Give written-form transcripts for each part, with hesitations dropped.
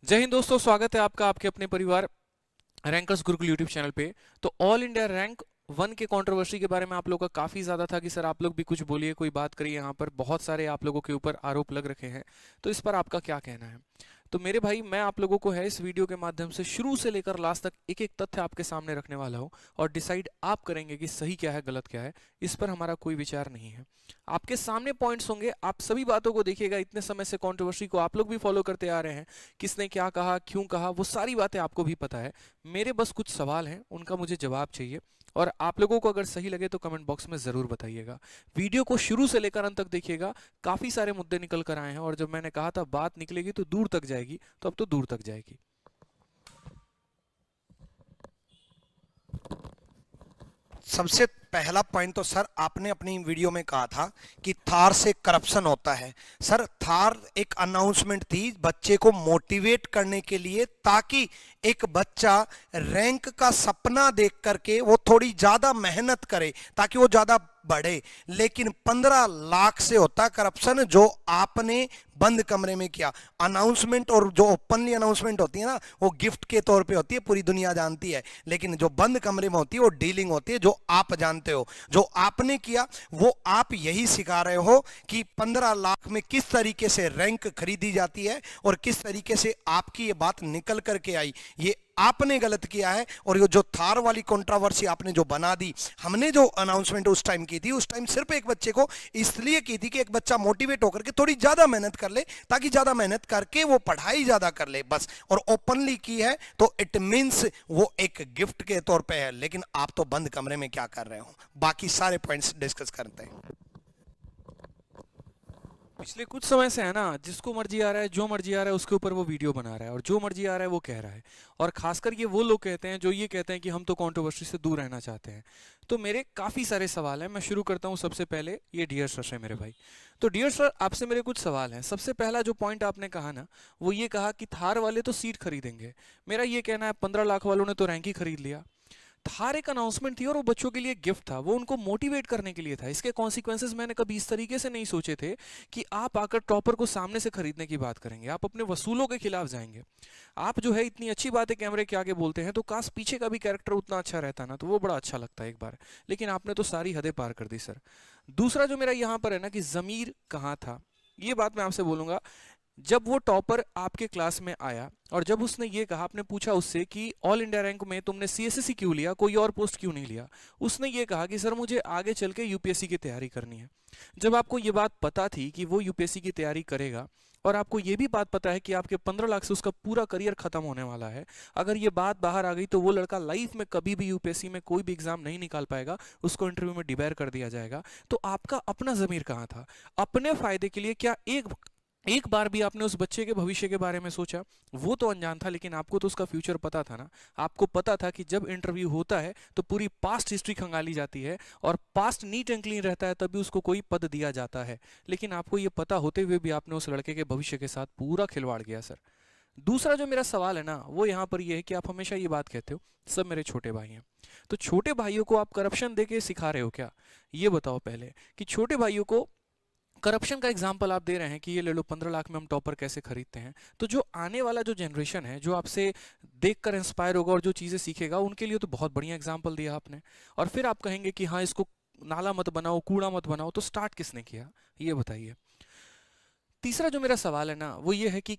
जय हिंद दोस्तों, स्वागत है आपका आपके अपने परिवार रैंकर्स गुरुकुल यूट्यूब चैनल पे। तो ऑल इंडिया रैंक वन के कंट्रोवर्सी के बारे में आप लोगों का काफी ज्यादा था कि सर आप लोग भी कुछ बोलिए, कोई बात करिए। यहाँ पर बहुत सारे आप लोगों के ऊपर आरोप लग रखे हैं, तो इस पर आपका क्या कहना है? तो मेरे भाई, मैं आप लोगों को है इस वीडियो के माध्यम से शुरू से लेकर लास्ट तक एक एक तथ्य आपके सामने रखने वाला हूं, और डिसाइड आप करेंगे कि सही क्या है गलत क्या है। इस पर हमारा कोई विचार नहीं है। आपके सामने पॉइंट्स होंगे, आप सभी बातों को देखिएगा। इतने समय से कंट्रोवर्सी को आप लोग भी फॉलो करते आ रहे हैं, किसने क्या कहा, क्यों कहा, वो सारी बातें आपको भी पता है। मेरे बस कुछ सवाल हैं, उनका मुझे जवाब चाहिए। और आप लोगों को अगर सही लगे तो कमेंट बॉक्स में जरूर बताइएगा। वीडियो को शुरू से लेकर अंत तक देखिएगा। काफी सारे मुद्दे निकल कर आए हैं, और जब मैंने कहा था बात निकलेगी तो दूर तक जाएगी, तो अब तो दूर तक जाएगी। सबसे पहला पॉइंट तो सर आपने अपनी वीडियो में कहा था कि थार से करप्शन होता है। सर थार एक अनाउंसमेंट थी बच्चे को मोटिवेट करने के लिए, ताकि एक बच्चा रैंक का सपना देख करके वो थोड़ी ज्यादा मेहनत करे, ताकि वो ज्यादा बढ़े। लेकिन 15 लाख से होता करप्शन, जो आपने बंद कमरे में किया। अनाउंसमेंट और जो ओपनली अनाउंसमेंट होती है ना, वो गिफ्ट के तौर पे होती है, पूरी दुनिया जानती है। लेकिन जो बंद कमरे में होती है वो डीलिंग होती है, जो आप जानते हो। जो आपने किया वो आप यही सिखा रहे हो कि 15 लाख में किस तरीके से रैंक खरीदी जाती है और किस तरीके से आपकी ये बात निकल करके आई। ये आपने गलत किया है। और ये जो थार वाली कंट्रोवर्सी आपने जो बना दी, हमने जो अनाउंसमेंट उस टाइम की थी, उस टाइम सिर्फ एक बच्चे को इसलिए की थी कि एक बच्चा मोटिवेट होकर के थोड़ी ज्यादा मेहनत कर ले, ताकि ज्यादा मेहनत करके वो पढ़ाई ज्यादा कर ले, बस। और ओपनली की है तो इट मींस वो एक गिफ्ट के तौर पे है। लेकिन आप तो बंद कमरे में क्या कर रहे हो? बाकी सारे पॉइंट्स डिस्कस करते हैं। पिछले कुछ समय से है ना, जिसको मर्जी आ रहा है, जो मर्जी आ रहा है, उसके ऊपर वो वीडियो बना रहा है, और जो मर्जी आ रहा है वो कह रहा है। और खासकर ये वो लोग कहते हैं जो ये कहते हैं कि हम तो कंट्रोवर्सी से दूर रहना चाहते हैं। तो मेरे काफी सारे सवाल हैं, मैं शुरू करता हूं। सबसे पहले ये डियर सर है मेरे भाई। तो डियर सर, आपसे मेरे कुछ सवाल हैं। सबसे पहला जो पॉइंट आपने कहा ना, वो ये कहा कि थार वाले तो सीट खरीदेंगे। मेरा ये कहना है 15 लाख वालों ने तो रैंक ही खरीद लिया। थार एक अनाउंसमेंट थी और वो बच्चों के लिए गिफ्ट था, वो उनको मोटिवेट करने के लिए था। इसके कॉन्सिक्वेंसेस मैंने कभी इस तरीके से नहीं सोचे थे कि आप आकर टॉपर को सामने से खरीदने की बात करेंगे, आप अपने वसूलों के खिलाफ जाएंगे। आप जो है इतनी अच्छी बातें कैमरे के आगे बोलते हैं, तो काश पीछे का भी कैरेक्टर उतना अच्छा रहता ना, तो वो बड़ा अच्छा लगता है एक बार। लेकिन आपने तो सारी हदें पार कर दी सर। दूसरा जो मेरा यहाँ पर है ना, कि जमीर कहाँ था, ये बात मैं आपसे बोलूंगा। जब वो टॉपर आपके क्लास में आया और जब उसने ये कहा, आपने पूछा उससे कि ऑल इंडिया रैंक में तुमने सीएसएससी क्यों लिया, कोई और पोस्ट क्यों नहीं लिया, उसने ये कहा कि सर मुझे आगे चल के यूपीएससी की तैयारी करनी है। जब आपको ये बात पता थी कि वो यूपीएससी की तैयारी करेगा, और आपको ये भी बात पता है कि आपके 15 लाख से उसका पूरा करियर खत्म होने वाला है, अगर ये बात बाहर आ गई तो वो लड़का लाइफ में कभी भी यूपीएससी में कोई भी एग्जाम नहीं निकाल पाएगा, उसको इंटरव्यू में डिबेयर कर दिया जाएगा। तो आपका अपना जमीर कहाँ था? अपने फायदे के लिए क्या एक एक बार भी आपने उस बच्चे के भविष्य के बारे में सोचा? वो तो अनजान था, लेकिन आपको तो उसका फ्यूचर पता था ना। आपको पता था कि जब इंटरव्यू होता है तो पूरी पास्ट हिस्ट्री खंगाली जाती है, और पास्ट नीट एंड क्लीन रहता है तभी उसको कोई पद दिया जाता है। लेकिन आपको ये पता होते हुए भी आपने उस लड़के के भविष्य के साथ पूरा खिलवाड़ किया सर। दूसरा जो मेरा सवाल है ना, वो यहाँ पर ये है कि आप हमेशा ये बात कहते हो सब मेरे छोटे भाई हैं। तो छोटे भाइयों को आप करप्शन देके सिखा रहे हो क्या? ये बताओ पहले, कि छोटे भाइयों को करप्शन का एग्जाम्पल आप दे रहे हैं कि ये ले लो 15 लाख में हम टॉपर कैसे खरीदते हैं। तो जो आने वाला जो जनरेशन है, जो आपसे देखकर इंस्पायर होगा और जो चीज़ें सीखेगा, उनके लिए तो बहुत बढ़िया एग्जाम्पल दिया आपने। और फिर आप कहेंगे कि हाँ, इसको नाला मत बनाओ, कूड़ा मत बनाओ। तो स्टार्ट किसने किया, ये बताइए। तीसरा जो मेरा सवाल है ना, वो ये है कि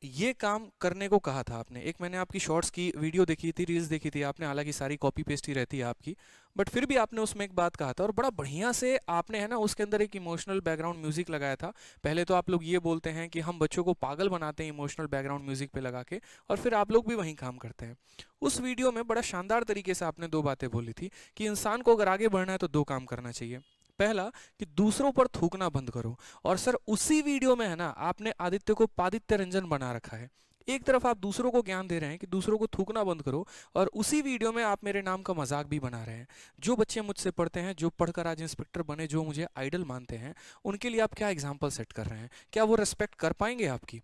ये काम करने को कहा था आपने। एक मैंने आपकी शॉर्ट्स की वीडियो देखी थी, रील्स देखी थी आपने, हालांकि सारी कॉपी पेस्ट ही रहती है आपकी, बट फिर भी आपने उसमें एक बात कहा था, और बड़ा बढ़िया से आपने है ना उसके अंदर एक इमोशनल बैकग्राउंड म्यूजिक लगाया था। पहले तो आप लोग ये बोलते हैं कि हम बच्चों को पागल बनाते हैं इमोशनल बैकग्राउंड म्यूजिक पे लगा के, और फिर आप लोग भी वही काम करते हैं। उस वीडियो में बड़ा शानदार तरीके से आपने दो बातें बोली थी कि इंसान को अगर आगे बढ़ना है तो दो काम करना चाहिए। पहला, कि दूसरों पर थूकना बंद करो। और सर उसी वीडियो में है ना, आपने आदित्य को पादित्य रंजन बना रखा है। एक तरफ आप दूसरों को ज्ञान दे रहे हैं कि दूसरों को थूकना बंद करो, और उसी वीडियो में आप मेरे नाम का मजाक भी बना रहे हैं। जो बच्चे मुझसे पढ़ते हैं, जो पढ़कर आज इंस्पेक्टर बने, जो मुझे आइडल मानते हैं, उनके लिए आप क्या एग्जाम्पल सेट कर रहे हैं? क्या वो रेस्पेक्ट कर पाएंगे आपकी?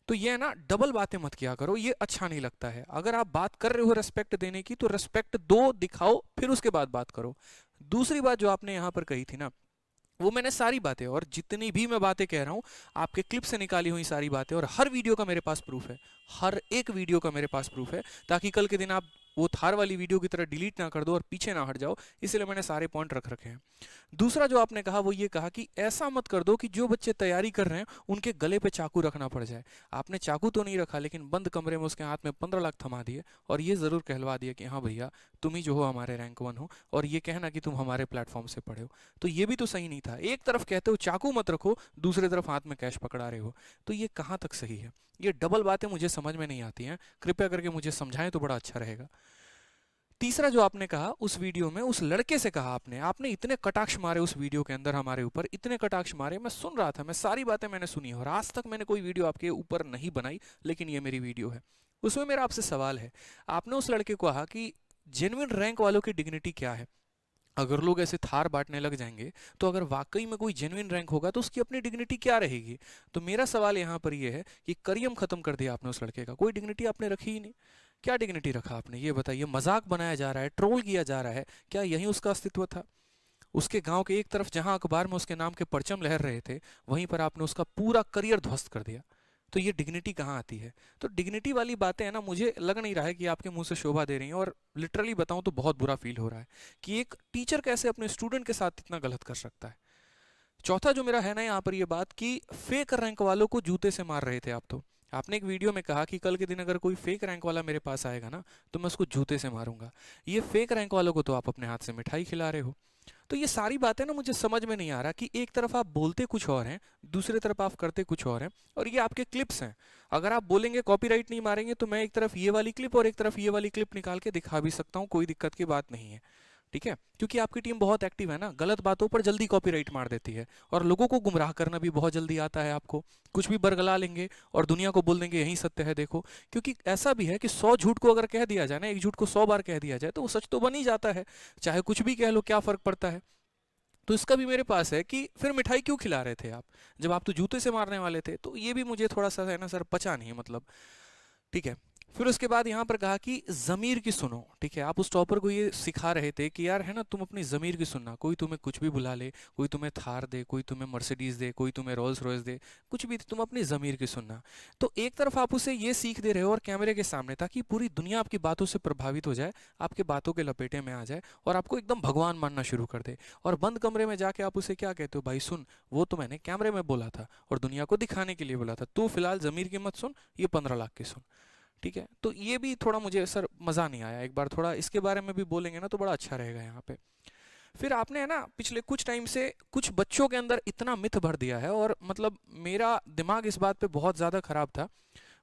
तो ये है ना, डबल बातें मत किया करो, ये अच्छा नहीं लगता है। अगर आप बात कर रहे हो रेस्पेक्ट देने की, तो रेस्पेक्ट दो, दिखाओ, फिर उसके बाद बात करो। दूसरी बात जो आपने यहाँ पर कही थी ना, वो मैंने सारी बातें, और जितनी भी मैं बातें कह रहा हूँ आपके क्लिप से निकाली हुई सारी बातें, और हर वीडियो का मेरे पास प्रूफ है, हर एक वीडियो का मेरे पास प्रूफ है, ताकि कल के दिन आप वो थार वाली वीडियो की तरह डिलीट ना कर दो और पीछे ना हट जाओ, इसलिए मैंने सारे पॉइंट रख रखे हैं। दूसरा जो आपने कहा वो ये कहा कि ऐसा मत कर दो कि जो बच्चे तैयारी कर रहे हैं उनके गले पे चाकू रखना पड़ जाए। आपने चाकू तो नहीं रखा, लेकिन बंद कमरे में उसके हाथ में 15 लाख थमा दिए और ये ज़रूर कहलवा दिया कि हाँ भैया तुम ही जो हो हमारे रैंक 1 हो, और ये कहना कि तुम हमारे प्लेटफॉर्म से पढ़े हो। तो ये भी तो सही नहीं था। एक तरफ कहते हो चाकू मत रखो, दूसरी तरफ हाथ में कैश पकड़ा रहे हो, तो ये कहाँ तक सही है? ये डबल बातें मुझे समझ में नहीं आती हैं, कृपया करके मुझे समझाएं तो बड़ा अच्छा रहेगा। तीसरा जो आपने कहा उस वीडियो में, उस लड़के से कहा आपने, आपने इतने कटाक्ष मारे उस वीडियो के अंदर हमारे ऊपर, इतने कटाक्ष मारे, मैं सुन रहा था, मैं सारी बातें मैंने सुनी है, और आज तक मैंने कोई वीडियो आपके ऊपर नहीं बनाई, लेकिन ये मेरी वीडियो है। उसमें मेरा आपसे सवाल है, आपने उस लड़के को कहा कि जेन्युइन रैंक वालों की डिग्निटी क्या है? अगर लोग ऐसे थार बांटने लग जाएंगे, तो अगर वाकई में कोई जेन्युइन रैंक होगा तो उसकी अपनी डिग्निटी क्या रहेगी? तो मेरा सवाल यहाँ पर ये है कि करियम खत्म कर दिया आपने उस लड़के का, कोई डिग्निटी आपने रखी ही नहीं। क्या डिग्निटी रखा आपने, ये बताइए? मजाक बनाया जा रहा है, ट्रोल किया जा रहा है, क्या यही उसका अस्तित्व था? उसके गांव के एक तरफ जहां अखबार में उसके नाम के परचम लहर रहे थे, वहीं पर आपने उसका पूरा करियर ध्वस्त कर दिया। तो ये डिग्निटी कहाँ आती है? तो डिग्निटी वाली बातें है ना, मुझे लग नहीं रहा है कि आपके मुंह से शोभा दे रही हैं, और लिटरली बताऊं तो बहुत बुरा फील हो रहा है कि एक टीचर कैसे अपने स्टूडेंट के साथ इतना गलत कर सकता है। चौथा जो मेरा है ना यहाँ पर ये बात कि फेक रैंक वालों को जूते से मार रहे थे आप। तो आपने एक वीडियो में कहा कि कल के दिन अगर कोई फेक रैंक वाला मेरे पास आएगा ना, तो मैं उसको जूते से मारूंगा। ये फेक रैंक वालों को तो आप अपने हाथ से मिठाई खिला रहे हो। तो ये सारी बातें ना मुझे समझ में नहीं आ रहा कि एक तरफ आप बोलते कुछ और हैं, दूसरी तरफ आप करते कुछ और हैं, और ये आपके क्लिप्स हैं। अगर आप बोलेंगे कॉपीराइट नहीं मारेंगे, तो मैं एक तरफ ये वाली क्लिप और एक तरफ ये वाली क्लिप निकाल के दिखा भी सकता हूँ, कोई दिक्कत की बात नहीं है। ठीक है, क्योंकि आपकी टीम बहुत एक्टिव है ना, गलत बातों पर जल्दी कॉपीराइट मार देती है, और लोगों को गुमराह करना भी बहुत जल्दी आता है आपको। कुछ भी बरगला लेंगे और दुनिया को बोल देंगे यही सत्य है देखो। क्योंकि ऐसा भी है कि 100 झूठ को अगर कह दिया जाए ना, एक झूठ को 100 बार कह दिया जाए, तो वो सच तो बन ही जाता है। चाहे कुछ भी कह लो, क्या फर्क पड़ता है? तो इसका भी मेरे पास है कि फिर मिठाई क्यों खिला रहे थे आप, जब आप तो जूते से मारने वाले थे? तो ये भी मुझे थोड़ा सा है ना सर, पचा नहीं, मतलब। ठीक है। फिर उसके बाद यहाँ पर कहा कि ज़मीर की सुनो। ठीक है, आप उस टॉपर को ये सिखा रहे थे कि यार है ना, तुम अपनी ज़मीर की सुनना। कोई तुम्हें कुछ भी बुला ले, कोई तुम्हें थार दे, कोई तुम्हें मर्सिडीज़ दे, कोई तुम्हें रोल्स रॉयस दे, कुछ भी, तुम अपनी ज़मीर की सुनना। तो एक तरफ आप उसे ये सीख दे रहे हो और कैमरे के सामने, ताकि पूरी दुनिया आपकी बातों से प्रभावित हो जाए, आपके बातों के लपेटे में आ जाए और आपको एकदम भगवान मानना शुरू कर दे। और बंद कमरे में जाके आप उसे क्या कहते हो? भाई सुन, वो तो मैंने कैमरे में बोला था और दुनिया को दिखाने के लिए बोला था, तू फिलहाल ज़मीर की मत सुन, ये 15 लाख की सुन। ठीक है, तो ये भी थोड़ा मुझे सर मज़ा नहीं आया। एक बार थोड़ा इसके बारे में भी बोलेंगे ना तो बड़ा अच्छा रहेगा यहाँ पे। फिर आपने है ना पिछले कुछ टाइम से कुछ बच्चों के अंदर इतना मिथ भर दिया है, और मतलब मेरा दिमाग इस बात पे बहुत ज़्यादा ख़राब था।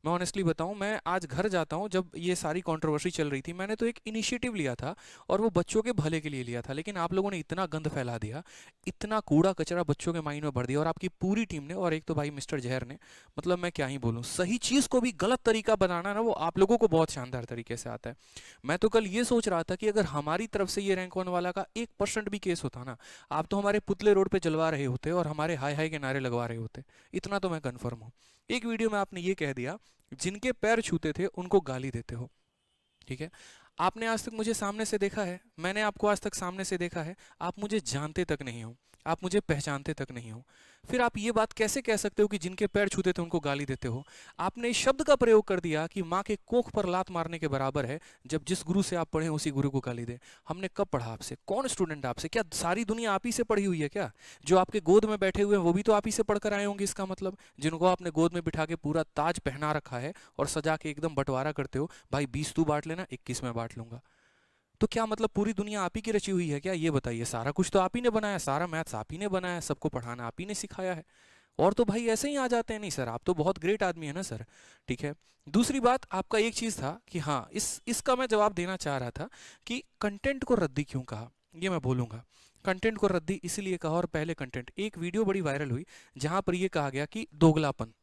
मैं ऑनेस्टली बताऊं, मैं आज घर जाता हूं, जब ये सारी कंट्रोवर्सी चल रही थी, मैंने तो एक इनिशिएटिव लिया था और वो बच्चों के भले के लिए लिया था, लेकिन आप लोगों ने इतना गंद फैला दिया, इतना कूड़ा कचरा बच्चों के माइंड में भर दिया, और आपकी पूरी टीम ने, और एक तो भाई मिस्टर जहर ने, मतलब मैं क्या ही बोलूं, सही चीज़ को भी गलत तरीका बनाना ना, वो आप लोगों को बहुत शानदार तरीके से आता है। मैं तो कल ये सोच रहा था कि अगर हमारी तरफ से ये रैंक 1 वाला का 1% भी केस होता ना, आप तो हमारे पुतले रोड पे जलवा रहे होते और हमारे हाय हाय के नारे लगवा रहे होते। इतना तो मैं कन्फर्म हूँ। एक वीडियो में आपने ये कह दिया, जिनके पैर छूते थे उनको गाली देते हो। ठीक है, आपने आज तक मुझे सामने से देखा है, मैंने आपको आज तक सामने से देखा है, आप मुझे जानते तक नहीं हो, आप मुझे पहचानते तक नहीं हो। फिर आप ये बात कैसे कह सकते हो कि जिनके पैर छूते थे उनको गाली देते हो? आपने इस शब्द का प्रयोग कर दिया कि माँ के कोख पर लात मारने के बराबर है जब जिस गुरु से आप पढ़े उसी गुरु को गाली दे। हमने कब पढ़ा आपसे? कौन स्टूडेंट आपसे? क्या सारी दुनिया आप ही से पढ़ी हुई है क्या? जो आपके गोद में बैठे हुए हैं वो भी तो आप ही से पढ़कर आए होंगे, इसका मतलब। जिनको आपने गोद में बिठा के पूरा ताज पहना रखा है और सजा के एकदम बंटवारा करते हो, भाई 20 तू बांट लेना, 21 में बांट लूंगा। तो क्या मतलब पूरी दुनिया आप ही की रची हुई है क्या? ये बताइए, सारा कुछ तो आप ही ने बनाया, सारा मैथ्स आप ही ने बनाया, सबको पढ़ाना आप ही ने सिखाया है, और तो भाई ऐसे ही आ जाते हैं। नहीं सर, आप तो बहुत ग्रेट आदमी है ना सर। ठीक है, दूसरी बात, आपका एक चीज़ था कि हाँ, इसका मैं जवाब देना चाह रहा था कि कंटेंट को रद्दी क्यों कहा, ये मैं बोलूँगा। कंटेंट को रद्दी इसलिए कहा, और पहले कंटेंट, एक वीडियो बड़ी वायरल हुई जहाँ पर यह कहा गया कि दोगलापन।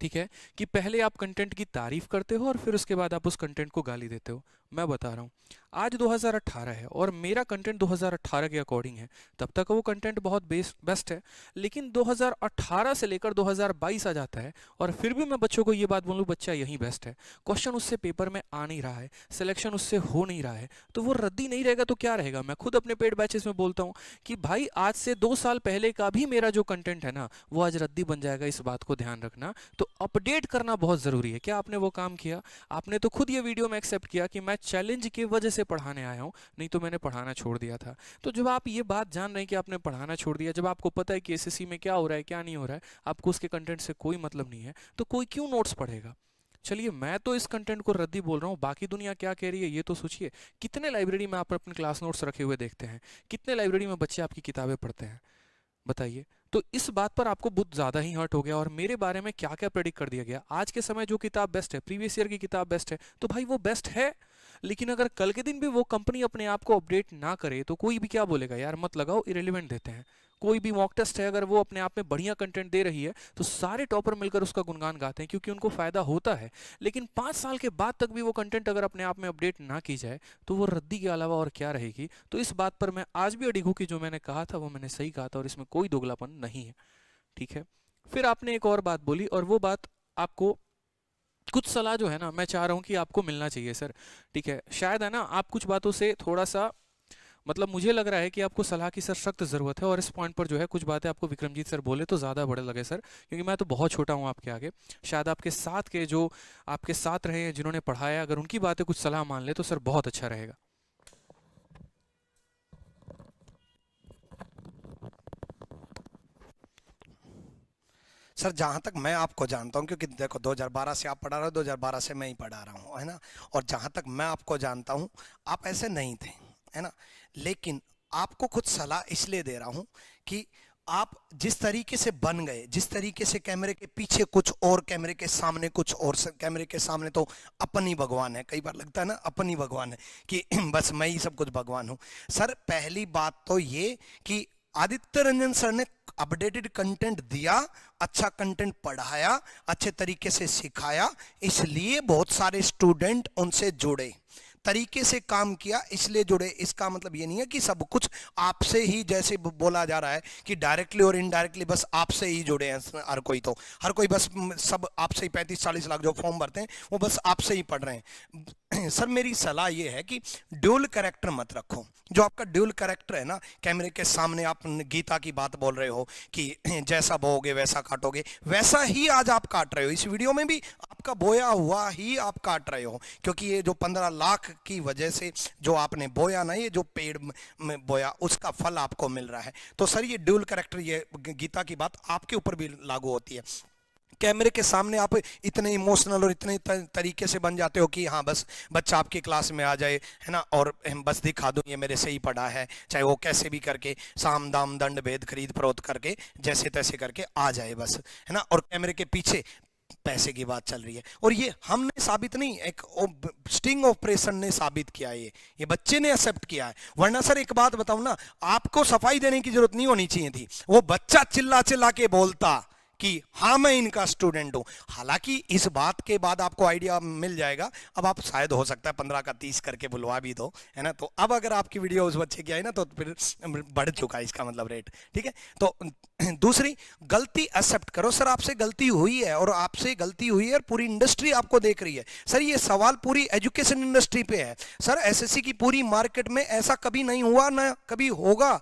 ठीक है, कि पहले आप कंटेंट की तारीफ करते हो और फिर उसके बाद आप उस कंटेंट को गाली देते हो। मैं बता रहा हूँ। आज 2018 है और मेरा कंटेंट 2018 के अकॉर्डिंग है, तब तक वो कंटेंट बहुत बेस्ट है। लेकिन 2018 से लेकर 2022 आ जाता है और फिर भी मैं बच्चों को ये बात बोलूँ बच्चा यही बेस्ट है, क्वेश्चन उससे पेपर में आ नहीं रहा है, सिलेक्शन उससे हो नहीं रहा है, तो वो रद्दी नहीं रहेगा तो क्या रहेगा। मैं खुद अपने पेड बैचेस में बोलता हूँ कि भाई आज से 2 साल पहले का भी मेरा जो कंटेंट है ना वो आज रद्दी बन जाएगा, इस बात को ध्यान रखना। तो अपडेट करना बहुत ज़रूरी है। क्या आपने वो काम किया? आपने तो खुद ये वीडियो में एक्सेप्ट किया कि मैं चैलेंज की वजह से पढ़ाने आया हूँ, नहीं तो मैंने पढ़ाना छोड़ दिया था। तो जब आप ये बात जान रहे हैं कि आपने पढ़ाना छोड़ दिया, जब आपको पता है कि एसएससी में क्या हो रहा है क्या नहीं हो रहा है, आपको उसके कंटेंट से कोई मतलब नहीं है, तो कोई क्यों नोट्स पढ़ेगा। चलिए, मैं तो इस कंटेंट को रद्दी बोल रहा हूँ, बाकी दुनिया क्या कह रही है ये तो सोचिए। कितने लाइब्रेरी में आप अपने क्लास नोट्स रखे हुए देखते हैं, कितने लाइब्रेरी में बच्चे आपकी किताबें पढ़ते हैं, बताइए। तो इस बात पर आपको बहुत ज़्यादा ही हर्ट हो गया और मेरे बारे में क्या क्या प्रेडिक्ट कर दिया गया। आज के समय जो किताब बेस्ट है, प्रीवियस ईयर की किताब बेस्ट है, तो भाई वो बेस्ट है। लेकिन अगर कल के दिन भी वो कंपनी अपने आप को अपडेट ना करे तो कोई भी क्या बोलेगा, यार मत लगाओ, इरेलीवेंट देते हैं। कोई भी मॉक टेस्ट है, अगर वो अपने आप में बढ़िया कंटेंट दे रही है तो सारे टॉपर मिलकर उसका गुणगान गाते हैं क्योंकि उनको फायदा होता है। लेकिन 5 साल के बाद तक भी वो कंटेंट अगर अपने आप में अपडेट ना की जाए तो वो रद्दी के अलावा और क्या रहेगी। तो इस बात पर मैं आज भी अडिग हूँ कि जो मैंने कहा था वो मैंने सही कहा था और इसमें कोई दोगलापन नहीं है, ठीक है। फिर आपने एक और बात बोली और वो बात आपको, कुछ सलाह जो है ना मैं चाह रहा हूँ कि आपको मिलना चाहिए सर, ठीक है। शायद है ना आप कुछ बातों से थोड़ा सा, मतलब मुझे लग रहा है कि आपको सलाह की सर सख्त ज़रूरत है और इस पॉइंट पर जो है कुछ बातें आपको विक्रमजीत सर बोले तो ज़्यादा बड़े लगे सर, क्योंकि मैं तो बहुत छोटा हूँ आपके आगे। शायद आपके साथ के जो आपके साथ रहे हैं जिन्होंने पढ़ाया, अगर उनकी बातें कुछ सलाह मान ले तो सर बहुत अच्छा रहेगा। सर जहाँ तक मैं आपको जानता हूँ, क्योंकि देखो 2012 से आप पढ़ा रहे हो, 2012 से मैं ही पढ़ा रहा हूँ, है ना। और जहाँ तक मैं आपको जानता हूँ आप ऐसे नहीं थे, है ना। लेकिन आपको कुछ सलाह इसलिए दे रहा हूँ कि आप जिस तरीके से बन गए, जिस तरीके से कैमरे के पीछे कुछ और, कैमरे के सामने कुछ और, कैमरे के सामने तो अपन ही भगवान है। कई बार लगता है ना अपन ही भगवान है कि बस मैं ही सब कुछ भगवान हूँ। सर पहली बात तो ये कि आदित्य रंजन सर ने अपडेटेड कंटेंट दिया, अच्छा कंटेंट पढ़ाया, अच्छे तरीके से सिखाया, इसलिए बहुत सारे स्टूडेंट उनसे जुड़े, तरीके से काम किया इसलिए जुड़े। इसका मतलब ये नहीं है कि सब कुछ आपसे ही, जैसे बोला जा रहा है कि डायरेक्टली और इनडायरेक्टली बस आपसे ही जुड़े हैं हर कोई। तो हर कोई बस सब आपसे ही 35-40 लाख जो फॉर्म भरते हैं वो बस आपसे ही पढ़ रहे हैं। सर मेरी सलाह ये है कि ड्यूल कैरेक्टर मत रखो। जो आपका ड्यूल कैरेक्टर है ना, कैमरे के सामने आप गीता की बात बोल रहे हो कि जैसा बोओगे वैसा काटोगे, वैसा ही आज आप काट रहे हो। इस वीडियो में भी आपका बोया हुआ ही आप काट रहे हो, क्योंकि ये जो 15 लाख की वजह से जो आपने बोया ना, ये जो पेड़ में बोया उसका फल आपको मिल रहा है। तो सर ये ड्यूल कैरेक्टर, ये गीता की बात आपके ऊपर भी लागू होती है। कैमरे के सामने आप इतने इमोशनल और इतने तरीके से बन जाते हो कि हाँ बस बच्चा आपकी क्लास में आ जाए, है ना, और बस दिखा दूं ये मेरे से ही पढ़ा है, चाहे वो कैसे भी करके साम दाम दंड भेद खरीद फरोख्त करके जैसे तैसे करके आ जाए बस, है ना। और कैमरे के पीछे पैसे की बात चल रही है। और ये हमने साबित नहीं, एक स्टिंग ऑपरेशन ने साबित किया है, ये बच्चे ने एक्सेप्ट किया है। वरना सर एक बात बताऊं ना, आपको सफाई देने की जरूरत नहीं होनी चाहिए थी। वो बच्चा चिल्ला चिल्ला के बोलता कि हाँ मैं इनका स्टूडेंट हूं। हालांकि इस बात के बाद आपको आइडिया मिल जाएगा, अब आप शायद हो सकता है 15 का 30 करके बुलवा भी दो, है ना। तो अब अगर आपकी वीडियो उस बच्चे की आई ना तो फिर बढ़ चुका है इसका मतलब रेट, ठीक है। तो दूसरी, गलती एक्सेप्ट करो। सर आपसे गलती हुई है और आपसे गलती हुई है और पूरी इंडस्ट्री आपको देख रही है। सर ये सवाल पूरी एजुकेशन इंडस्ट्री पे है। सर एसएससी की पूरी मार्केट में ऐसा कभी नहीं हुआ, ना कभी होगा।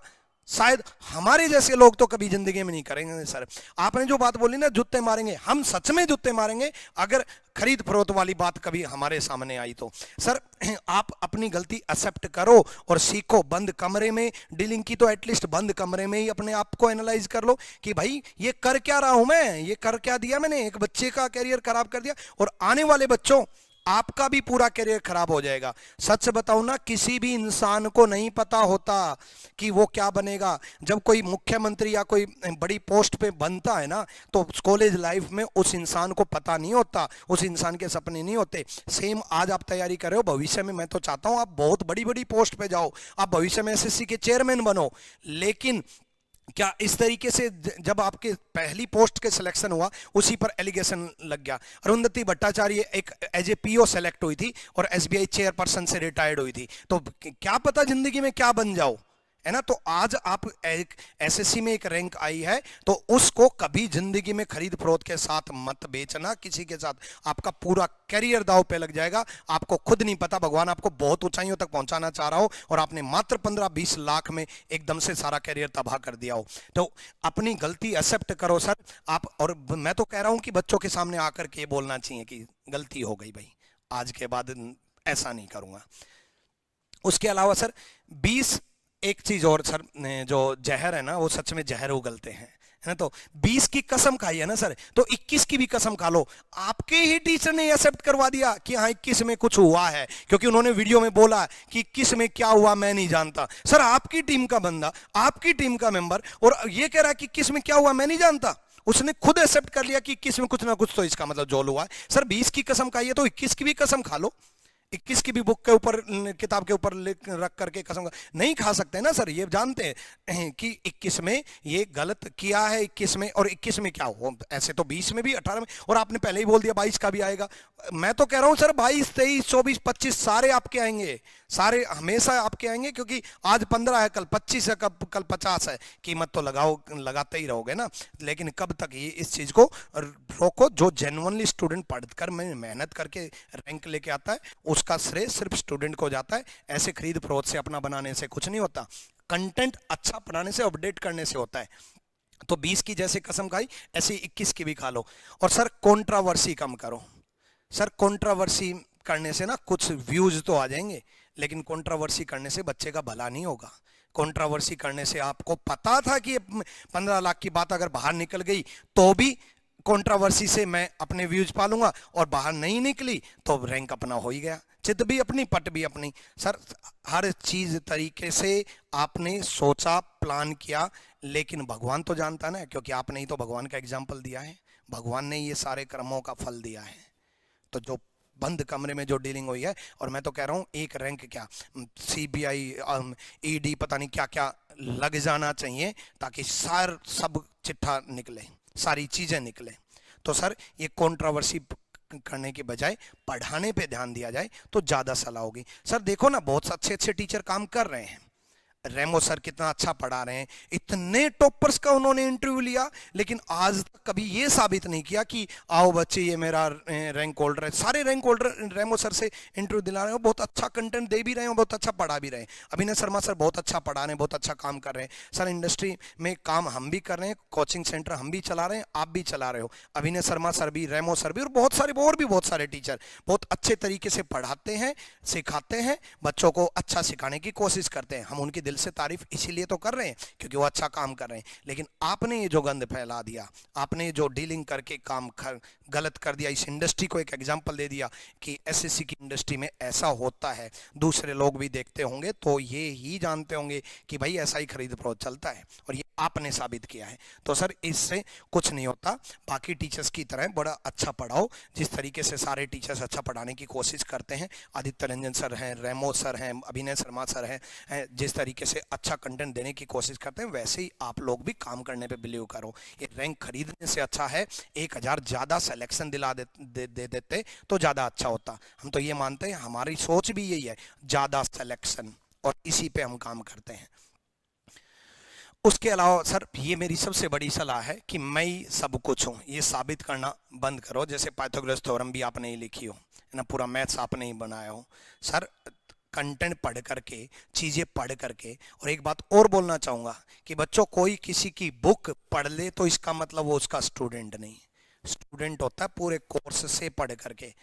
शायद हमारे जैसे लोग तो कभी जिंदगी में नहीं करेंगे। सर आपने जो बात बोली ना, जूते मारेंगे, हम सच में जूते मारेंगे अगर खरीद फरोख्त वाली बात कभी हमारे सामने आई तो। सर आप अपनी गलती एक्सेप्ट करो और सीखो। बंद कमरे में डीलिंग की तो एटलीस्ट बंद कमरे में ही अपने आप को एनालाइज कर लो कि भाई ये कर क्या रहा हूं मैं, ये कर क्या दिया मैंने, एक बच्चे का कैरियर खराब कर दिया और आने वाले बच्चों आपका भी पूरा करियर खराब हो जाएगा। सच बताऊं ना, किसी भी इंसान को नहीं पता होता कि वो क्या बनेगा। जब कोई मुख्यमंत्री या कोई बड़ी पोस्ट पे बनता है ना, तो कॉलेज लाइफ में उस इंसान को पता नहीं होता, उस इंसान के सपने नहीं होते। सेम आज आप तैयारी कर रहे हो, भविष्य में मैं तो चाहता हूं आप बहुत बड़ी बड़ी पोस्ट पे जाओ, आप भविष्य में एसएससी के चेयरमैन बनो। लेकिन क्या इस तरीके से जब आपके पहली पोस्ट के सिलेक्शन हुआ उसी पर एलिगेशन लग गया? अरुंधति भट्टाचार्य एक एज ए पीओ सेलेक्ट हुई थी और एसबीआई चेयरपर्सन से रिटायर्ड हुई थी, तो क्या पता जिंदगी में क्या बन जाओ, है ना। तो आज आप एक एसएससी में एक रैंक आई है तो उसको कभी जिंदगी में खरीद फरोख्त के साथ मत बेचना किसी के साथ, आपका पूरा करियर दांव पे लग जाएगा। आपको खुद नहीं पता भगवान आपको बहुत ऊंचाइयों तक पहुंचाना चाह रहा हो और आपने मात्र 15-20 लाख में एकदम से सारा करियर तबाह कर दिया हो। तो अपनी गलती एक्सेप्ट करो सर आप। और मैं तो कह रहा हूं कि बच्चों के सामने आकर के ये बोलना चाहिए कि गलती हो गई भाई, आज के बाद ऐसा नहीं करूंगा। उसके अलावा सर 20 एक चीज और सर, जो जहर है ना वो सच में जहर उगलते हैं, है ना। तो 20 की कसम खाई है ना सर, तो 21 की भी कसम खा लो। आपके ही टीचर ने एक्सेप्ट करवा दिया कि हाँ 21 में कुछ हुआ है, क्योंकि उन्होंने वीडियो में बोला कि 21 में क्या हुआ मैं नहीं जानता। सर आपकी टीम का बंदा, आपकी टीम का मेंबर, और ये कह रहा है कि 21 में क्या हुआ मैं नहीं जानता। उसने खुद एक्सेप्ट कर लिया कि 21 में कुछ ना कुछ तो इसका मतलब जोल हुआ है। सर 20 की कसम खाई है तो 21 की भी कसम खा लो। 21 की भी बुक के ऊपर, किताब के ऊपर रख करके कसम नहीं खा सकते ना सर। ये जानते हैं कि 21 में ये गलत किया है 21 में, और 21 में क्या हो, ऐसे तो 20 में भी 18 में, और आपने पहले ही बोल दिया 22 का भी आएगा। मैं तो कह रहा हूं सर 22, 23, 24, 25 सारे आपके आएंगे, सारे हमेशा आपके आएंगे, क्योंकि आज 15 है कल 25 है कल 50 है। कीमत तो लगाते ही रहोगे ना। लेकिन कब तक ये इस चीज को रोको? जो जेन्युइनली स्टूडेंट पढ़कर मेहनत करके रैंक लेके आता है उसका श्रेय सिर्फ स्टूडेंट को जाता है। ऐसे खरीद फरोख्त से अपना बनाने से कुछ नहीं होता। कंटेंट अच्छा पढ़ाने से, अपडेट करने से होता है। तो 20 की जैसे कसम खाई ऐसे 21 की भी खा लो। और सर कंट्रोवर्सी कम करो। सर कंट्रोवर्सी करने से ना कुछ व्यूज तो आ जाएंगे, लेकिन कंट्रोवर्सी करने से बच्चे का भला नहीं होगा। कंट्रोवर्सी करने से आपको पता था कि 15 लाख की बात अगर बाहर निकल गई तो भी कंट्रोवर्सी से मैं अपने व्यूज पालूंगा, और बाहर नहीं निकली तो रैंक अपना हो ही गया। चित भी अपनी पट भी अपनी। सर हर चीज तरीके से आपने सोचा, प्लान किया, लेकिन भगवान तो जानता ना, क्योंकि आपने ही तो भगवान का एग्जाम्पल दिया है। भगवान ने ये सारे कर्मों का फल दिया है। तो जो बंद कमरे में जो डीलिंग हुई है, और मैं तो कह रहा हूं एक रैंक क्या, सीबीआई, ईडी, पता नहीं क्या क्या लग जाना चाहिए, ताकि सब चिट्ठा निकले, सारी चीजें निकले। तो सर ये कंट्रोवर्सी करने के बजाय पढ़ाने पे ध्यान दिया जाए तो ज्यादा सलाह होगी। सर देखो ना बहुत अच्छे अच्छे टीचर काम कर रहे हैं। रेमो सर कितना अच्छा पढ़ा रहे हैं, इतने टॉपर्स का उन्होंने इंटरव्यू लिया, लेकिन आज तक कभी ये साबित नहीं किया कि आओ बच्चे ये मेरा रैंक होल्डर है। सारे रैंक होल्डर रेमो सर से इंटरव्यू दिला रहे हैं, बहुत अच्छा कंटेंट दे भी रहे हैं, बहुत अच्छा पढ़ा भी रहे हैं। अभिनय शर्मा सर बहुत अच्छा पढ़ा रहे हैं, बहुत अच्छा काम कर रहे हैं। सर इंडस्ट्री में काम हम भी कर रहे हैं, कोचिंग सेंटर हम भी चला रहे हैं, आप भी चला रहे हो। अभिनय शर्मा सर भी, रेमो सर भी, और बहुत सारे और भी बहुत सारे टीचर बहुत अच्छे तरीके से पढ़ाते हैं, सिखाते हैं, बच्चों को अच्छा सिखाने की कोशिश करते हैं। हम उनकी दिल से तारीफ इसीलिए तो कर रहे हैं क्योंकि वो अच्छा काम कर रहे हैं। लेकिन आपने ये जो गंद फैला दिया, आपने जो डीलिंग करके काम गलत कर दिया, इस इंडस्ट्री को एक एग्जांपल दे दिया कि एसएससी की इंडस्ट्री में ऐसा होता है, दूसरे लोग भी देखते होंगे तो ये ही जानते होंगे कि भाई ऐसा ही खरीद फरोख्त चलता है, और ये आपने साबित किया है। तो सर इससे कुछ नहीं होता। बाकी टीचर्स की तरह बड़ा अच्छा पढ़ाओ, जिस तरीके से सारे टीचर्स अच्छा पढ़ाने की कोशिश करते हैं। आदित्य रंजन सर हैं, रेमो सर हैं, अभिनय शर्मा सर हैं, जिस तरीके से अच्छा कंटेंट देने की कोशिश करते हैं, वैसे ही आप लोग भी काम करने पे बिलीव करो। ये रैंक खरीदने से अच्छा है 1000 ज्यादा सिलेक्शन दिला दे देते तो ज्यादा अच्छा होता। हम तो ये मानते हैं, हमारी सोच भी यही है, ज्यादा सिलेक्शन, और इसी पे हम काम करते हैं। उसके अलावा सर ये मेरी सबसे बड़ी सलाह है कि मैं ही सब कुछ हूँ, ये साबित करना बंद करो। जैसे पाइथागोरस थ्योरम भी आपने ही लिखी हो ना, पूरा मैथ्स आपने ही बनाया हो। सर कंटेंट पढ़ करके, चीजें पढ़ करके। और एक बात और बोलना चाहूंगा कि बच्चों, कोई किसी की बुक पढ़ ले तो इसका मतलब वो उसका स्टूडेंट नहीं। स्टूडेंट होता है पूरे कोर्स से पढ़ करके।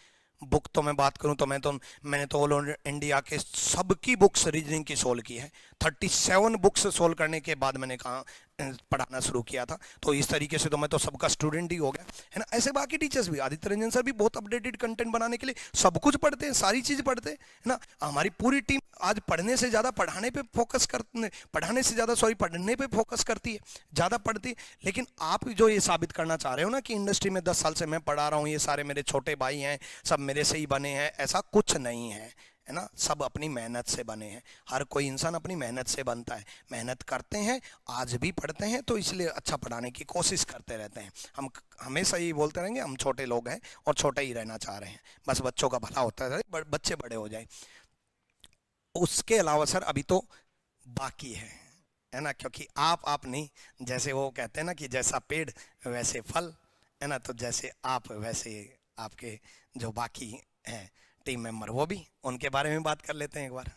बुक तो मैं बात करूं तो मैंने तो ऑल इंडिया के सबकी बुक्स रीजनिंग की सोल्व की है। 37 बुक्स सोल्व करने के बाद मैंने कहा पढ़ाना शुरू किया था। तो इस तरीके से तो मैं तो सबका स्टूडेंट ही हो गया, है ना। ऐसे बाकी टीचर्स भी, आदित्य रंजन सर भी बहुत अपडेटेड कंटेंट बनाने के लिए सब कुछ पढ़ते हैं, सारी चीज पढ़ते हैं, है ना। हमारी पूरी टीम आज पढ़ने से ज्यादा पढ़ाने पे फोकस करते, पढ़ने पे फोकस करती है, ज्यादा पढ़ती है। लेकिन आप जो ये साबित करना चाह रहे हो ना कि इंडस्ट्री में 10 साल से मैं पढ़ा रहा हूँ, ये सारे मेरे छोटे भाई हैं, सब मेरे से ही बने हैं, ऐसा कुछ नहीं है, है ना, सब अपनी मेहनत से बने हैं, हर कोई इंसान अपनी मेहनत से बनता है, मेहनत करते हैं, आज भी पढ़ते हैं तो इसलिए अच्छा पढ़ाने की कोशिश करते रहते हैं। हम हमेशा यही बोलते रहेंगे हम छोटे लोग हैं और छोटे ही रहना चाह रहे हैं, बस बच्चों का भला होता है, बच्चे बड़े हो जाए। उसके अलावा सर अभी तो बाकी है ना, क्योंकि आप नहीं, जैसे वो कहते हैं ना कि जैसा पेड़ वैसे फल, है ना, तो जैसे आप वैसे आपके जो बाकी हैं टीम मेंबर, वो भी, उनके बारे में बात कर लेते हैं एक बार।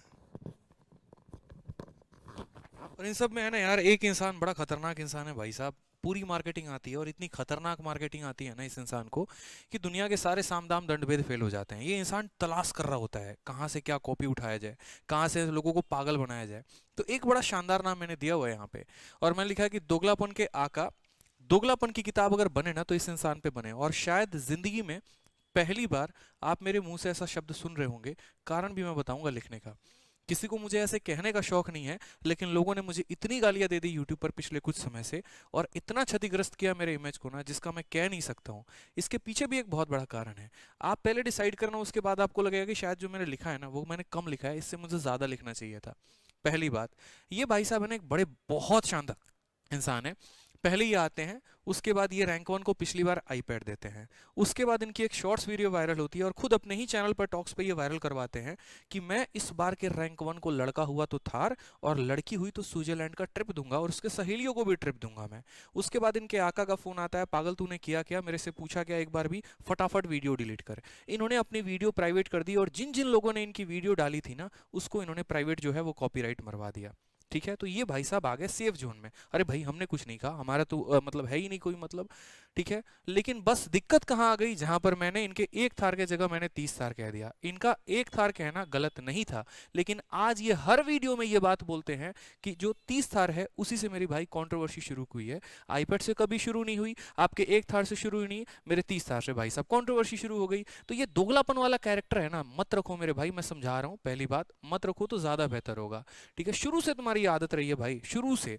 और इन सब में है ना यार, एक इंसान बड़ा खतरनाक इंसान है भाई साहब। पूरी मार्केटिंग आती है और इतनी खतरनाक मार्केटिंग आती है ना इस इंसान को कि दुनिया के सारे साम दाम दंड भेद फेल हो जाते हैं। ये इंसान तलाश कर रहा होता है कहाँ से क्या कॉपी उठाया जाए, कहाँ से लोगों को पागल बनाया जाए। तो एक बड़ा शानदार नाम मैंने दिया हुआ है यहाँ पे, और मैंने लिखा है कि दोगलापन के आका। दोगलापन की किताब अगर बने ना तो इस इंसान पे बने। और शायद जिंदगी में पहली बार आप मेरे मुंह से ऐसा शब्द सुन रहे होंगे, कारण भी मैं बताऊंगा लिखने का। किसी को मुझे ऐसे कहने का शौक नहीं है, लेकिन लोगों ने मुझे इतनी गालियां दे दी यूट्यूब पर पिछले कुछ समय से, और इतना क्षतिग्रस्त किया मेरे इमेज को ना, जिसका मैं कह नहीं सकता हूँ। इसके पीछे भी एक बहुत बड़ा कारण है। आप पहले डिसाइड करना, उसके बाद आपको लगेगा कि शायद जो मैंने लिखा है ना वो मैंने कम लिखा है, इससे मुझे ज्यादा लिखना चाहिए था। पहली बात, ये भाई साहब है ना एक बड़े बहुत शानदार इंसान है। पहले ये आते हैं, उसके बाद ये रैंक वन को पिछली बार आईपैड देते हैं। उसके बाद इनकी एक शॉर्ट्स वीडियो वायरल होती है और खुद अपने ही चैनल पर टॉक्स पे ये वायरल करवाते हैं कि मैं इस बार के रैंक वन को लड़का हुआ तो थार और लड़की हुई तो स्विट्जरलैंड का ट्रिप दूंगा और उसके सहेलियों को भी ट्रिप दूंगा मैं। उसके बाद इनके आका का फोन आता है, पागल तूने किया क्या, मेरे से पूछा क्या एक बार भी, फटाफट वीडियो डिलीट कर। इन्होंने अपनी वीडियो प्राइवेट कर दी और जिन जिन लोगों ने इनकी वीडियो डाली थी ना, उसको इन्होंने प्राइवेट जो है वो कॉपीराइट मरवा दिया। ठीक है, तो ये भाई साहब आ गए सेफ जोन में। अरे भाई हमने कुछ नहीं कहा, हमारा तो मतलब है ही नहीं कोई मतलब। ठीक है, लेकिन बस दिक्कत कहाँ आ गई, जहां पर मैंने इनके एक थार के जगह मैंने 30 थार कह दिया। इनका एक थार कहना गलत नहीं था, लेकिन आज ये हर वीडियो में ये बात बोलते हैं कि जो 30 थार है उसी से मेरी भाई कंट्रोवर्सी शुरू हुई है। आईपैड से कभी शुरू नहीं हुई, आपके एक थार से शुरू हुई नहीं, मेरे 30 थार से भाई साहब कंट्रोवर्सी शुरू हो गई। तो ये दोगलापन वाला कैरेक्टर है ना, मत रखो मेरे भाई, मैं समझा रहा हूँ, पहली बात मत रखो तो ज्यादा बेहतर होगा। ठीक है, शुरू से तुम्हारी आदत रही है भाई, शुरू से।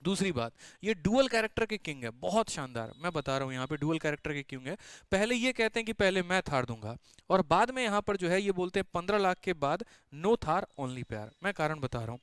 दूसरी बात, ये डुअल कैरेक्टर के किंग है, बहुत शानदार, मैं बता रहा हूं यहाँ पे डुअल कैरेक्टर के किंग है। पहले ये कहते हैं कि पहले मैं थार दूंगा, और बाद में यहाँ पर जो है ये बोलते हैं 15 लाख के बाद नो थार ओनली प्यार। मैं कारण बता रहा हूँ,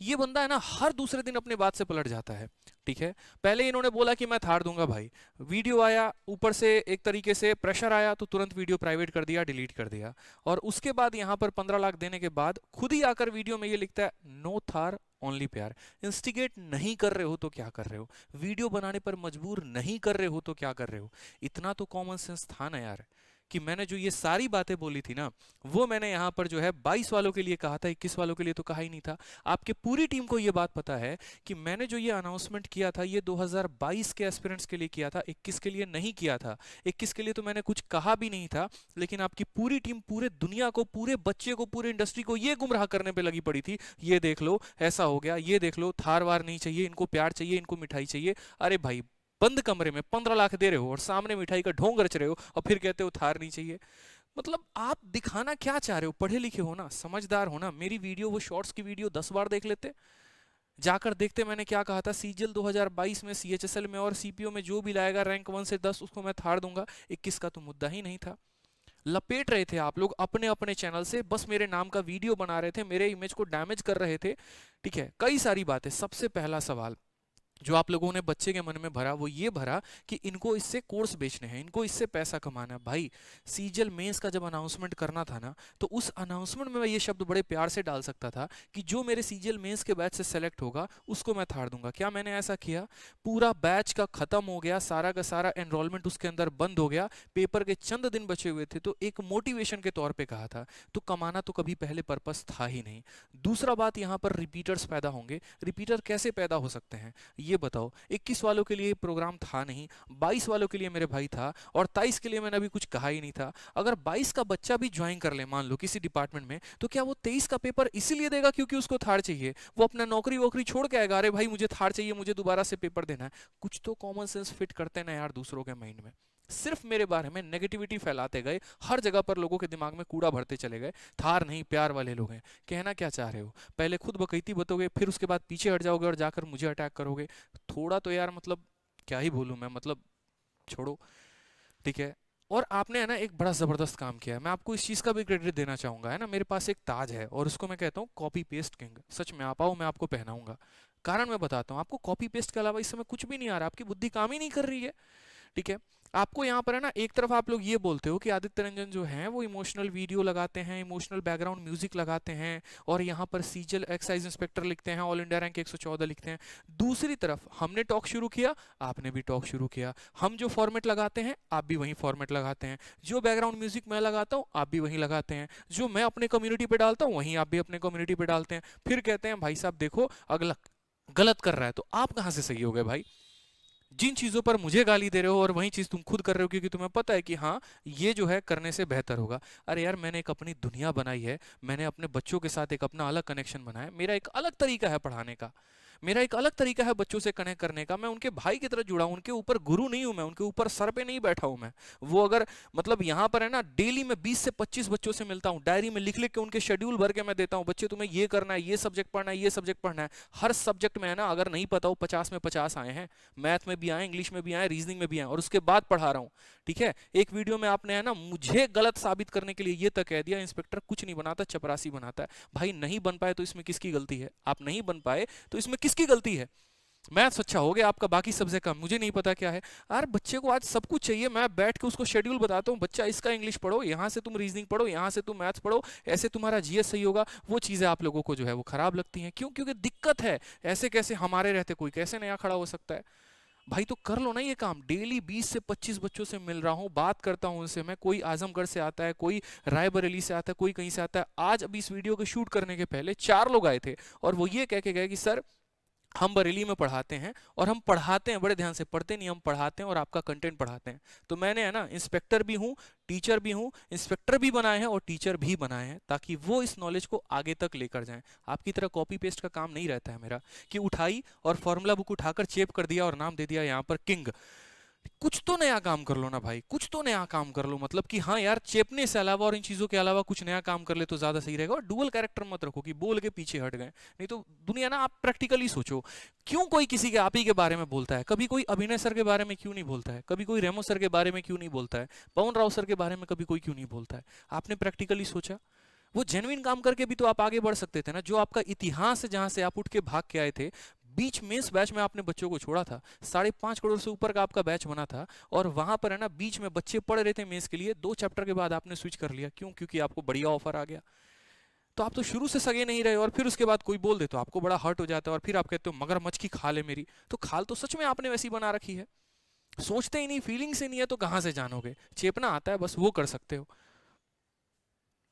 ये बंदा है ना हर दूसरे दिन अपने बात से पलट जाता है। ठीक है, पहले इन्होंने बोला कि मैं थार दूंगा भाई, वीडियो आया, ऊपर से एक तरीके से प्रेशर आया तो तुरंत वीडियो प्राइवेट कर दिया, डिलीट कर दिया। और उसके बाद यहाँ पर 15 लाख देने के बाद खुद ही आकर वीडियो में ये लिखता है नो थार ओनली प्यार। इंस्टिगेट नहीं कर रहे हो तो क्या कर रहे हो, वीडियो बनाने पर मजबूर नहीं कर रहे हो तो क्या कर रहे हो। इतना तो कॉमन सेंस था ना यार, कि मैंने जो ये सारी बातें बोली थी ना, वो मैंने यहाँ पर जो है 22 वालों के लिए कहा था, 21 वालों के लिए तो कहा ही नहीं था। आपके पूरी टीम को ये बात पता है कि मैंने जो ये अनाउंसमेंट किया था ये 2022 के एस्पिरेंट्स के लिए किया था, 21 के लिए नहीं किया था। 21 के लिए तो मैंने कुछ कहा भी नहीं था, लेकिन आपकी पूरी टीम पूरे दुनिया को, पूरे बच्चे को, पूरे इंडस्ट्री को ये गुमराह करने पे लगी पड़ी थी, ये देख लो ऐसा हो गया, ये देख लो थार वार नहीं चाहिए, इनको प्यार चाहिए, इनको मिठाई चाहिए। अरे भाई, बंद कमरे में 15 लाख दे रहे हो और सामने मिठाई का ढोंग रच रहे हो और फिर कहते हो थार नहीं चाहिए। मतलब आप दिखाना क्या चाह रहे हो, पढ़े लिखे हो ना, समझदार हो ना। मेरी वीडियो, वो शॉर्ट्स की वीडियो 10 बार देख लेते, जाकर देखते मैंने क्या कहा था। सीजीएल 2022 में, सीएचएसएल में और सीपीओ में जो भी लाएगा रैंक 1 से 10 उसको मैं थार दूंगा। 21 का तो मुद्दा ही नहीं था। लपेट रहे थे आप लोग अपने अपने चैनल से, बस मेरे नाम का वीडियो बना रहे थे, मेरे इमेज को डैमेज कर रहे थे। ठीक है, कई सारी बातें। सबसे पहला सवाल जो आप लोगों ने बच्चे के मन में भरा वो ये भरा कि इनको इससे कोर्स बेचने हैं, इनको इससे पैसा कमाना है। भाई, सीजीएल मेंस का जब अनाउंसमेंट करना था ना, तो उस अनाउंसमेंट में मैं ये शब्द बड़े प्यार से डाल सकता था कि जो मेरे सीजीएल मेंस के बैच से सेलेक्ट होगा उसको मैं थार दूंगा। क्या मैंने ऐसा किया? पूरा बैच का खत्म हो गया, सारा का सारा एनरोलमेंट उसके अंदर बंद हो गया, पेपर के चंद दिन बचे हुए थे, तो एक मोटिवेशन के तौर पे कहा था। तो कमाना तो कभी पहले पर्पस था ही नहीं। दूसरा बात, यहाँ पर रिपीटर्स पैदा होंगे। रिपीटर कैसे पैदा हो सकते हैं ये बताओ। 21 वालों के लिए प्रोग्राम था नहीं, 22 वालों के लिए मेरे भाई था, और 23 के लिए मैंने अभी कुछ कहा ही नहीं था। अगर 22 का बच्चा भी ज्वाइन कर ले मान लो किसी डिपार्टमेंट में, तो क्या वो 23 का पेपर इसीलिए देगा क्योंकि उसको थार चाहिए? वो अपना नौकरी वोकरी छोड़ के आएगा, अरे भाई मुझे थार चाहिए, मुझे दोबारा से पेपर देना है। कुछ तो कॉमन सेंस फिट करते ना यार दूसरों के माइंड में। सिर्फ मेरे बारे में नेगेटिविटी फैलाते गए, हर जगह पर लोगों के दिमाग में कूड़ा भरते चले गए। थार नहीं प्यार वाले लोग हैं। कहना क्या चाह रहे हो? पहले खुद बकैती बतोगे, फिर उसके बाद पीछे हट जाओगे और जाकर मुझे अटैक करोगे। थोड़ा तो यार मतलब क्या ही बोलूं मैं, मतलब छोड़ो। ठीक है, और आपने है ना एक बड़ा ज़बरदस्त काम किया है, मैं आपको इस चीज़ का भी क्रेडिट देना चाहूँगा। है ना, मेरे पास एक ताज है और उसको मैं कहता हूँ कॉपी पेस्ट किंग। सच में आप आओ, मैं आपको पहनाऊंगा। कारण मैं बताता हूँ आपको, कॉपी पेस्ट के अलावा इस समय कुछ भी नहीं आ रहा, आपकी बुद्धि काम ही नहीं कर रही है। ठीक है, आपको यहाँ पर है ना, एक तरफ आप लोग ये बोलते हो कि आदित्य रंजन जो हैं वो इमोशनल वीडियो लगाते हैं, इमोशनल बैकग्राउंड म्यूजिक लगाते हैं, और यहाँ पर सीजल एक्साइज इंस्पेक्टर लिखते हैं, ऑल इंडिया रैंक 114 लिखते हैं। दूसरी तरफ हमने टॉक शुरू किया, आपने भी टॉक शुरू किया। हम जो फॉर्मेट लगाते हैं आप भी वही फॉर्मेट लगाते हैं, जो बैकग्राउंड म्यूजिक मैं लगाता हूँ आप भी वही लगाते हैं, जो मैं अपने कम्युनिटी पे डालता हूँ वहीं आप भी अपने कम्युनिटी पे डालते हैं। फिर कहते हैं भाई साहब देखो अगला गलत कर रहा है, तो आप कहाँ से सही हो गए भाई? जिन चीज़ों पर मुझे गाली दे रहे हो और वही चीज़ तुम खुद कर रहे हो क्योंकि तुम्हें पता है कि हाँ ये जो है करने से बेहतर होगा। अरे यार, मैंने एक अपनी दुनिया बनाई है, मैंने अपने बच्चों के साथ एक अपना अलग कनेक्शन बनाया है, मेरा एक अलग तरीका है पढ़ाने का, मेरा एक अलग तरीका है बच्चों से कनेक्ट करने का। मैं उनके भाई की तरह जुड़ा हूं, उनके ऊपर गुरु नहीं हूं, मैं उनके ऊपर सर पे नहीं बैठा हूं मैं। वो अगर मतलब यहाँ पर है ना, डेली मैं 20 से 25 बच्चों से मिलता हूँ, डायरी में लिख लिख के उनके शेड्यूल भर के मैं देता हूँ, बच्चे तुम्हें ये करना है, ये सब्जेक्ट पढ़ना है, ये सब्जेक्ट पढ़ना है। हर सब्जेक्ट में है ना, अगर नहीं पता हो 50 में 50 आए हैं, मैथ में भी आए, इंग्लिश में भी आए, रीजनिंग में भी आए, और उसके बाद पढ़ा रहा हूँ। ठीक है, एक वीडियो में आपने है ना मुझे गलत साबित करने के लिए ये तक कह दिया इंस्पेक्टर कुछ नहीं बनाता, चपरासी बनाता है। भाई नहीं बन पाए तो इसमें किसकी गलती है? आप नहीं बन पाए तो इसमें किसकी गलती है? मैथ्स अच्छा हो गया आपका, बाकी सब्जेक्ट का मुझे नहीं पता क्या है। यार बच्चे को आज सब कुछ चाहिए, मैं बैठ के उसको शेड्यूल बताता हूँ, बच्चा इसका इंग्लिश पढ़ो, यहाँ से तुम रीजनिंग पढ़ो, यहाँ से तुम मैथ्स पढ़ो, ऐसे तुम्हारा जीएस सही होगा। वो चीज़ें आप लोगों को जो है वो खराब लगती हैं। क्यों? क्योंकि दिक्कत है। ऐसे कैसे हमारे रहते कोई कैसे नया खड़ा हो सकता है? भाई तो कर लो ना ये काम। डेली 20 से 25 बच्चों से मिल रहा हूँ, बात करता हूँ उनसे मैं, कोई आजमगढ़ से आता है, कोई रायबरेली से आता है, कोई कहीं से आता है। आज अभी इस वीडियो को शूट करने के पहले 4 लोग आए थे और वो ये कह के गए कि सर हम बरेली में पढ़ाते हैं, और हम पढ़ाते हैं बड़े ध्यान से, पढ़ते नहीं हम पढ़ाते हैं और आपका कंटेंट पढ़ाते हैं। तो मैंने है ना इंस्पेक्टर भी हूँ, टीचर भी हूँ, इंस्पेक्टर भी बनाए हैं और टीचर भी बनाए हैं ताकि वो इस नॉलेज को आगे तक लेकर जाएं। आपकी तरह कॉपी पेस्ट का काम नहीं रहता है मेरा कि उठाई और फॉर्मूला बुक उठाकर चेप कर दिया और नाम दे दिया यहाँ पर किंग। कुछ तो नया काम कर लो ना भाई, कुछ तो नया काम कर लो। मतलब कि हाँ यार, चेपने से अलावा और इन चीजों के अलावा कुछ नया काम कर ले तो ज्यादा सही रहेगा। और डुअल कैरेक्टर मत रखो कि बोल के पीछे हट गए, नहीं तो दुनिया ना, आप प्रैक्टिकली सोचो, क्यों कोई किसी के आप ही के बारे में बोलता है? कभी कोई अभिनय सर के बारे में क्यों नहीं बोलता है? कभी कोई रेमो सर के बारे में क्यों नहीं बोलता है? पवन राव सर के बारे में कभी कोई क्यों नहीं बोलता है? आपने प्रैक्टिकली सोचा? वो जेन्युइन काम करके भी तो आप आगे बढ़ सकते थे ना। जो आपका इतिहास है, जहां से आप उठ के भाग के आए थे, बीच में इस बैच में आपने बच्चों को छोड़ा था, 5.5 करोड़ से ऊपर का आपका बैच बना था, और वहां पर है ना बीच में बच्चे पढ़ रहे थे मेंस के लिए, 2 चैप्टर के बाद आपने स्विच कर लिया। क्यों? क्योंकि आपको बढ़िया ऑफर आ गया। तो आप तो शुरू से सगे नहीं रहे, और फिर उसके बाद कोई बोल दे तो आपको बड़ा हर्ट हो जाता है, और फिर आप कहते हो मगरमच्छ की खाल है मेरी। तो खाल तो सच में आपने वैसी बना रखी है। सोचते ही नहीं, फीलिंग से नहीं है तो कहां से जानोगे? चेपना आता है बस, वो कर सकते हो।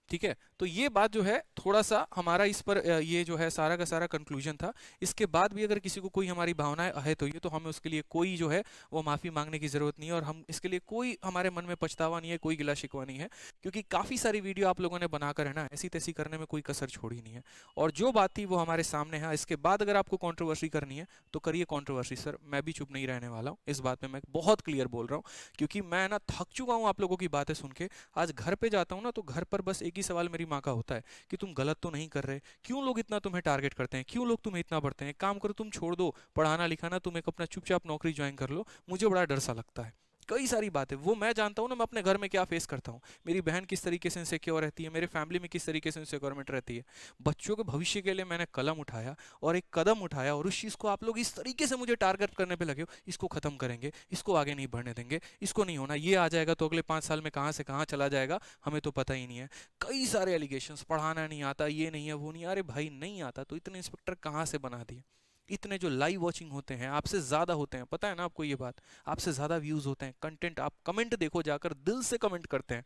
ठीक है, तो ये बात जो है थोड़ा सा हमारा इस पर ये जो है सारा का सारा कंक्लूजन था। इसके बाद भी अगर किसी को कोई हमारी भावनाएं है तो ये तो हमें उसके लिए कोई जो है वो माफ़ी मांगने की ज़रूरत नहीं है, और हम इसके लिए कोई हमारे मन में पछतावा नहीं है, कोई गिला शिकवा नहीं है, क्योंकि काफ़ी सारी वीडियो आप लोगों ने बनाकर है ना ऐसी तैसी करने में कोई कसर छोड़ी नहीं है। और जो बात थी वो हमारे सामने है। इसके बाद अगर आपको कॉन्ट्रोवर्सी करनी है तो करिए कॉन्ट्रोवर्सी सर, मैं भी चुप नहीं रहने वाला हूँ। इस बात में मैं बहुत क्लियर बोल रहा हूँ, क्योंकि मैं ना थक चुका हूँ आप लोगों की बातें सुन के। आज घर पे जाता हूँ ना, तो घर पर बस एक ही सवाल मेरी माँ का होता है कि तुम गलत तो नहीं कर रहे? क्यों लोग इतना तुम्हें टारगेट करते हैं? क्यों लोग तुम्हें इतना पढ़ते हैं? एक काम करो, तुम छोड़ दो पढ़ाना लिखाना, तुम एक अपना चुपचाप नौकरी ज्वाइन कर लो। मुझे बड़ा डर सा लगता है। कई सारी बातें वो मैं जानता हूँ ना, मैं अपने घर में क्या फेस करता हूँ, मेरी बहन किस तरीके से इनसिक्योर रहती है, मेरे फैमिली में किस तरीके से इनसिक्योरमेंट रहती है। बच्चों के भविष्य के लिए मैंने कलम उठाया और एक कदम उठाया, और उस चीज़ को आप लोग इस तरीके से मुझे टारगेट करने पे लगे हो, इसको खत्म करेंगे, इसको आगे नहीं बढ़ने देंगे, इसको नहीं होना, ये आ जाएगा तो अगले 5 साल में कहाँ से कहाँ चला जाएगा हमें तो पता ही नहीं है। कई सारे एलिगेशंस, पढ़ाना नहीं आता, ये नहीं है, वो नहीं। अरे भाई नहीं आता तो इतने इंस्पेक्टर कहाँ से बना दिए? इतने जो लाइव वॉचिंग होते हैं आपसे ज्यादा होते हैं, पता है ना आपको ये बात? आपसे ज्यादा व्यूज होते हैं, कंटेंट आप कमेंट देखो जाकर, दिल से कमेंट करते हैं।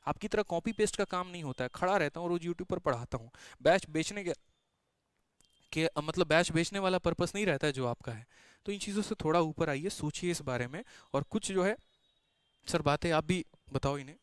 आपकी तरह कॉपी पेस्ट का काम नहीं होता है। खड़ा रहता हूँ रोज यूट्यूब पर पढ़ाता हूँ। बैच बेचने के मतलब बैच बेचने वाला पर्पस नहीं रहता है जो आपका है। तो इन चीज़ों से थोड़ा ऊपर आइए, सोचिए इस बारे में, और कुछ जो है सर बातें आप भी बताओ इन्हें।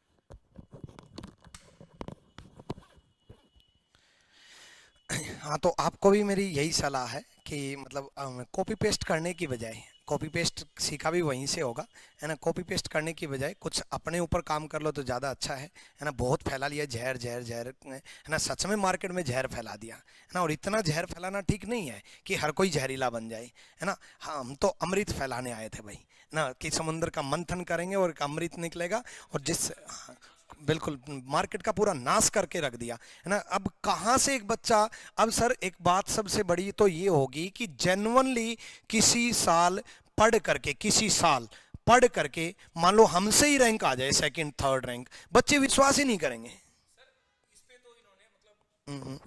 हाँ, तो आपको भी मेरी यही सलाह है कि मतलब कॉपी पेस्ट करने की बजाय कॉपी पेस्ट सीखा भी वहीं से होगा, है ना। कॉपी पेस्ट करने की बजाय कुछ अपने ऊपर काम कर लो तो ज़्यादा अच्छा है ना। बहुत फैला लिया जहर जहर जहर, है ना, सच में मार्केट में जहर फैला दिया, है ना। और इतना जहर फैलाना ठीक नहीं है कि हर कोई जहरीला बन जाए, है ना। हाँ, हम तो अमृत फैलाने आए थे भाई, ना, कि समुद्र का मंथन करेंगे और एक अमृत निकलेगा, और जिस, हाँ, बिल्कुल मार्केट का पूरा नाश करके रख दिया, है ना। अब कहाँ से एक बच्चा, अब सर एक बात सबसे बड़ी तो ये होगी कि जेन्युइनली किसी साल पढ़ करके, किसी साल पढ़ करके मान लो हमसे ही रैंक आ जाए, सेकंड थर्ड रैंक, बच्चे विश्वास ही नहीं करेंगे। इस पे तो इन्होंने मतलब हम्म,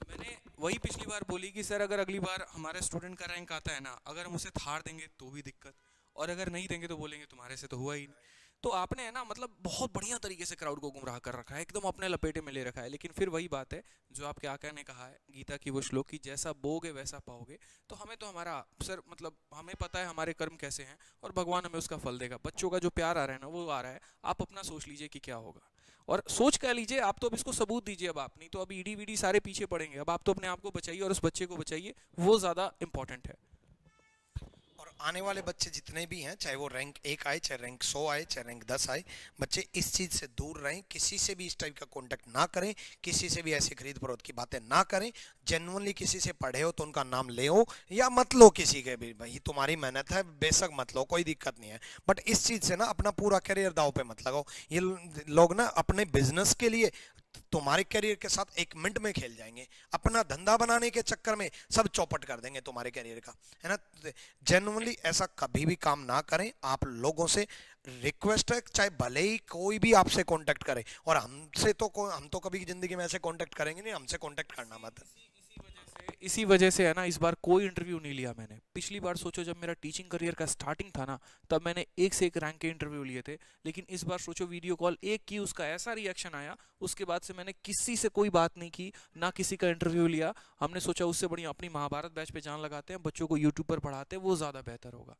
मैंने वही पिछली बार बोली कि सर अगर अगली बार हमारे स्टूडेंट का रैंक आता है ना, अगर हम उसे थार देंगे तो भी दिक्कत, और अगर नहीं देंगे तो बोलेंगे तुम्हारे से तो हुआ ही नहीं। तो आपने है ना मतलब बहुत बढ़िया तरीके से क्राउड को गुमराह कर रखा है, एकदम अपने लपेटे में ले रखा है। लेकिन फिर वही बात है जो आपके आका ने कहा है गीता की वो श्लोक कि जैसा बोगे वैसा पाओगे। तो हमें तो हमारा सर मतलब हमें पता है हमारे कर्म कैसे हैं, और भगवान हमें उसका फल देगा। बच्चों का जो प्यार आ रहा है ना वो आ रहा है, आप अपना सोच लीजिए कि क्या होगा, और सोच कर लीजिए। आप तो अब इसको सबूत दीजिए, अब आप नहीं तो अब ईडी वीडी सारे पीछे पड़ेंगे। अब आप तो अपने आप को बचाइए और उस बच्चे को बचाइए, वो ज़्यादा इंपॉर्टेंट है। और आने वाले बच्चे जितने भी हैं, चाहे वो रैंक 1 आए, चाहे रैंक 100 आए, चाहे रैंक 10 आए, बच्चे इस चीज़ से दूर रहें, किसी से भी इस टाइप का कांटेक्ट ना करें, किसी से भी ऐसी खरीद फरोख्त की बातें ना करें। जेन्युइनली किसी से पढ़े हो तो उनका नाम ले हो या मत लो, किसी के भी, भाई तुम्हारी मेहनत है, बेशक मत लो, कोई दिक्कत नहीं है, बट इस चीज़ से ना अपना पूरा करियर दांव पे मत लगाओ। ये लोग ना अपने बिजनेस के लिए तुम्हारे करियर के साथ 1 मिनट में खेल जाएंगे, अपना धंधा बनाने के चक्कर में सब चौपट कर देंगे तुम्हारे करियर का, है ना। जेन्युइनली ऐसा कभी भी काम ना करें। आप लोगों से रिक्वेस्ट है, चाहे भले ही कोई भी आपसे कांटेक्ट करे, और हमसे तो हम तो कभी जिंदगी में ऐसे कांटेक्ट करेंगे नहीं, हमसे कांटेक्ट करना मत। इसी वजह से है ना इस बार कोई इंटरव्यू नहीं लिया मैंने। पिछली बार सोचो जब मेरा टीचिंग करियर का स्टार्टिंग था ना, तब मैंने एक से एक रैंक के इंटरव्यू लिए थे। लेकिन इस बार सोचो वीडियो कॉल एक की, उसका ऐसा रिएक्शन आया, उसके बाद से मैंने किसी से कोई बात नहीं की, ना किसी का इंटरव्यू लिया। हमने सोचा उससे बढ़िया अपनी महाभारत बैच पे जान लगाते हैं, बच्चों को यूट्यूब पर पढ़ाते हैं, वो ज़्यादा बेहतर होगा।